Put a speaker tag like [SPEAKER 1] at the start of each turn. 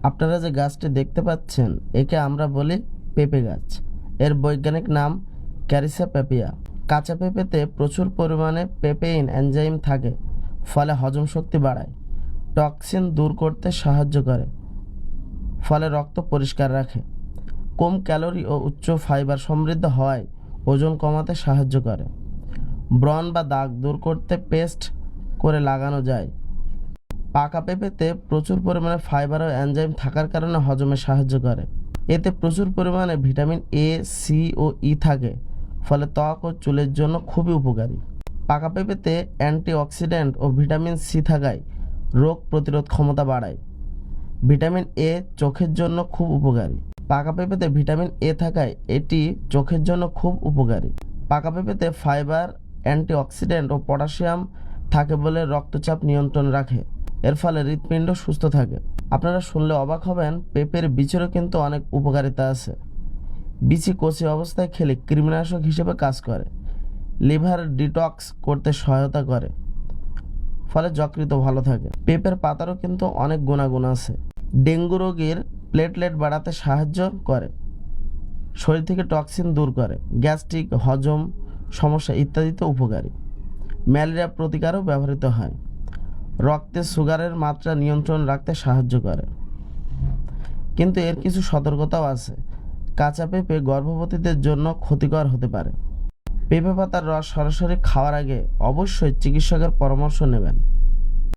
[SPEAKER 1] আপনারা যে গাছটি দেখতে পাচ্ছেন একে আমরা বলি পেঁপে গাছ। এর বৈজ্ঞানিক নাম ক্যারিসা পেপিয়া। কাঁচা পেঁপেতে প্রচুর পরিমাণে পেপেইন এনজাইম থাকে, ফলে হজম শক্তি বাড়ায়, টক্সিন দূর করতে সাহায্য করে, ফলে রক্ত পরিষ্কার রাখে। কম ক্যালোরি ও উচ্চ ফাইবার সমৃদ্ধ হওয়ায় ওজন কমাতে সাহায্য করে। ব্রণ বা দাগ দূর করতে পেস্ট করে লাগানো যায়। পাকা পেঁপেতে প্রচুর পরিমাণে ফাইবার ও এনজাইম থাকার কারণে হজমে সাহায্য করে। এতে প্রচুর পরিমাণে ভিটামিন এ, সি ও ই থাকে, ফলে ত্বক ও চুলের জন্য খুবই উপকারী। পাকা পেঁপেতে অ্যান্টিঅক্সিডেন্ট ও ভিটামিন সি থাকায় রোগ প্রতিরোধ ক্ষমতা বাড়ায়। ভিটামিন এ চোখের জন্য খুব উপকারী। পাকা পেঁপেতে ভিটামিন এ থাকায় এটি চোখের জন্য খুব উপকারী। পাকা পেঁপেতে ফাইবার, অ্যান্টিঅক্সিডেন্ট ও পটাশিয়াম থাকে বলে রক্তচাপ নিয়ন্ত্রণ রাখে। এর ফলে হৃৎপিণ্ড সুস্থ থাকে। আপনারা শুনলে অবাক হবেন, পেঁপের বীজেরও কিন্তু অনেক উপকারিতা আছে। বিচি কচি অবস্থায় খেলে কৃমিনাশক হিসেবে কাজ করে, লিভার ডিটক্স করতে সহায়তা করে, ফলে যকৃত ভালো থাকে। পেঁপের পাতারও কিন্তু অনেক গুণাগুণ আছে। ডেঙ্গু রোগীর প্লেটলেট বাড়াতে সাহায্য করে, শরীর থেকে টক্সিন দূর করে, গ্যাস্ট্রিক, হজম সমস্যা ইত্যাদিতে উপকারী। ম্যালেরিয়া প্রতিকারও ব্যবহৃত হয়। রক্তে সুগারের মাত্রা নিয়ন্ত্রণ রাখতে সাহায্য করে। কিন্তু এর কিছু সতর্কতাও আছে। কাঁচা পেঁপে গর্ভবতীদের জন্য ক্ষতিকর হতে পারে। পেঁপে পাতার রস সরাসরি খাওয়ার আগে অবশ্যই চিকিৎসকের পরামর্শ নেবেন।